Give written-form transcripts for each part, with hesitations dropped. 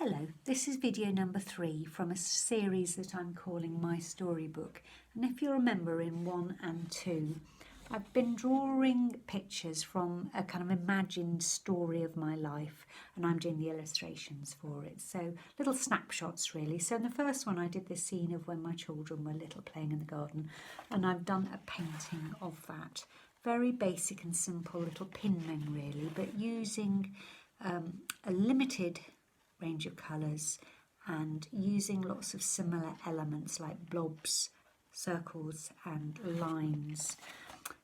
Hello, this is video number 3 from a series that I'm calling My Storybook. And if you remember in 1 and 2, I've been drawing pictures from a kind of imagined story of my life, and I'm doing the illustrations for it. So little snapshots really. So in the first one I did this scene of when my children were little playing in the garden, and I've done a painting of that. Very basic and simple little pinmen really, but using a limited range of colours and using lots of similar elements like blobs, circles and lines.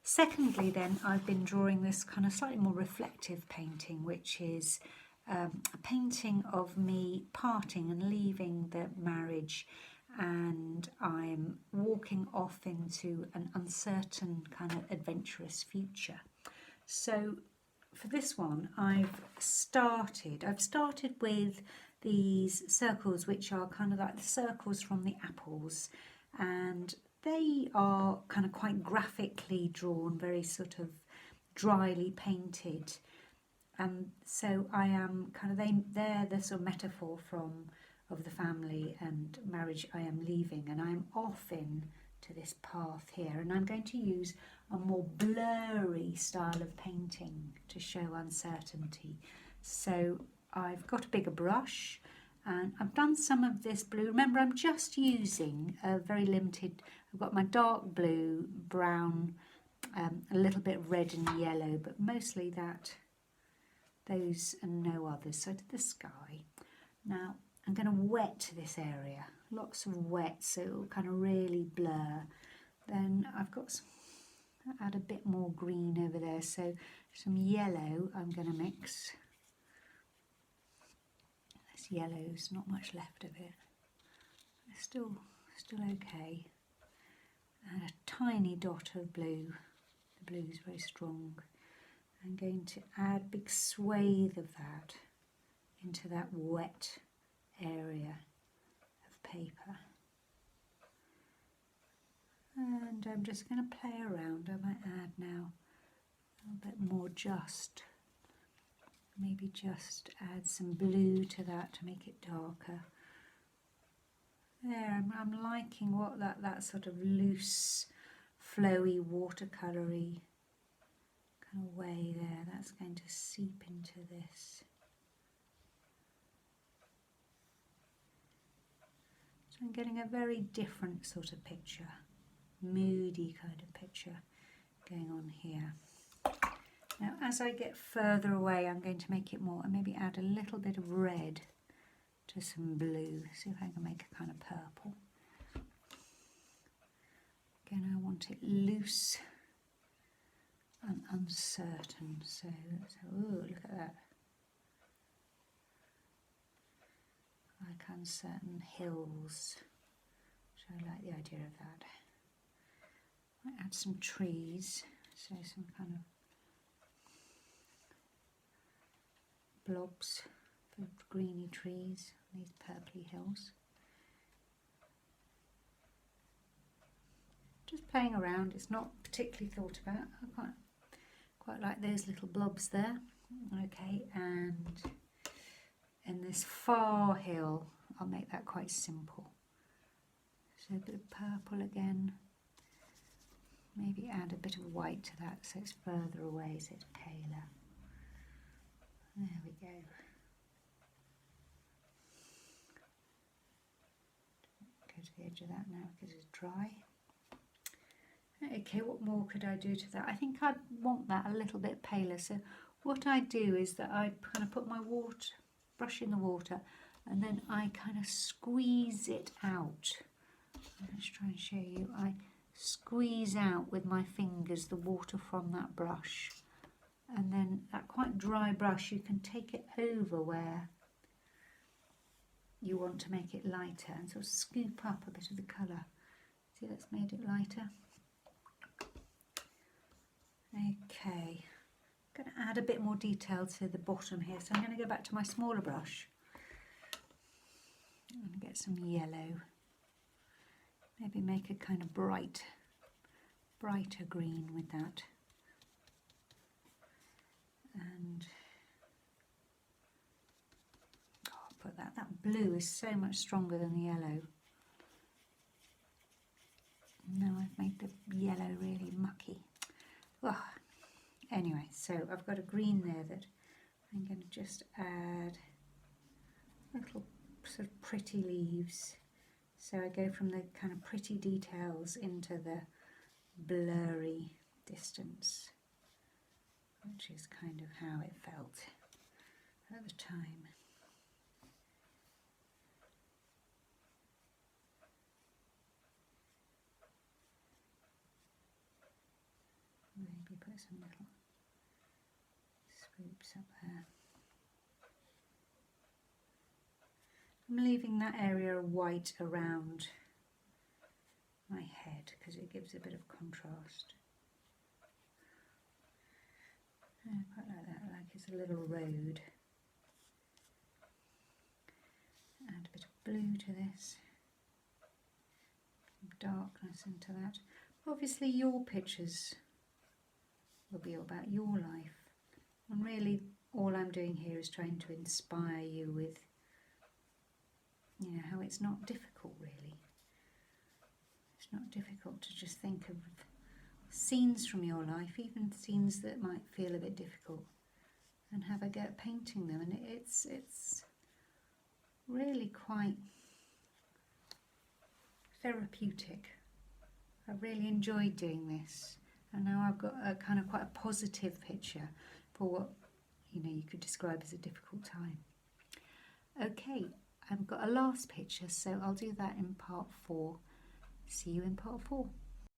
Secondly then, I've been drawing this kind of slightly more reflective painting, which is a painting of me parting and leaving the marriage, and I'm walking off into an uncertain kind of adventurous future. So for this one I've started with these circles, which are kind of like the circles from the apples, and they are kind of quite graphically drawn, very sort of dryly painted, and so I am kind of, they're the sort of metaphor of the family and marriage I am leaving, and I'm off in to this path here, and I'm going to use a more blurry style of painting to show uncertainty. So I've got a bigger brush and I've done some of this blue. Remember, I'm just using a very limited, I've got my dark blue, brown, a little bit red and yellow, but mostly those and no others. So I did the sky. Now I'm going to wet this area, lots of wet, so it will kind of really blur. Then I've got some, add a bit more green over there, so some yellow I'm going to mix. This yellow's not much left of it. It's still okay. And a tiny dot of blue. The blue's very strong. I'm going to add a big swathe of that into that wet area of paper. And I'm just going to play around. I might add now a little bit more, maybe just add some blue to that to make it darker. There, I'm liking what that sort of loose, flowy, watercolory kind of way there. That's going to seep into this. So I'm getting a very different sort of picture. Moody kind of picture going on here. Now as I get further away, I'm going to make it more and maybe add a little bit of red to some blue. See if I can make a kind of purple. Again, I want it loose and uncertain, so ooh, look at that. Like uncertain hills, so I like the idea of that. Might add some trees, so some kind of blobs of greeny trees on these purpley hills. Just playing around, it's not particularly thought about. I quite like those little blobs there. Okay, and in this far hill, I'll make that quite simple. So a bit of purple again. Maybe add a bit of white to that so it's further away, so it's paler. There we go. Go to the edge of that now because it's dry. Okay, what more could I do to that? I think I want that a little bit paler. So what I do is that I kind of put my brush in the water, and then I kind of squeeze it out. Let's try and show you. I squeeze out with my fingers the water from that brush, and then that quite dry brush, you can take it over where you want to make it lighter and sort of scoop up a bit of the colour. See, that's made it lighter. Okay, I'm going to add a bit more detail to the bottom here, so I'm going to go back to my smaller brush and get some yellow. Maybe make a kind of brighter green with that. And put that. That blue is so much stronger than the yellow. Now I've made the yellow really mucky. Oh. Anyway, so I've got a green there that I'm going to just add little sort of pretty leaves. So I go from the kind of pretty details into the blurry distance, which is kind of how it felt at the time. Maybe put some little swoops up there. I'm leaving that area white around my head because it gives a bit of contrast. Quite like that, like it's a little road. Add a bit of blue to this, some darkness into that. Obviously your pictures will be about your life, and really all I'm doing here is trying to inspire you with, you know, how it's not difficult really. It's not difficult to just think of scenes from your life, even scenes that might feel a bit difficult, and have a go at painting them. And it's really quite therapeutic. I really enjoyed doing this, and now I've got a kind of quite a positive picture for what, you know, you could describe as a difficult time. Okay, I've got a last picture, so I'll do that in part 4. See you in part 4.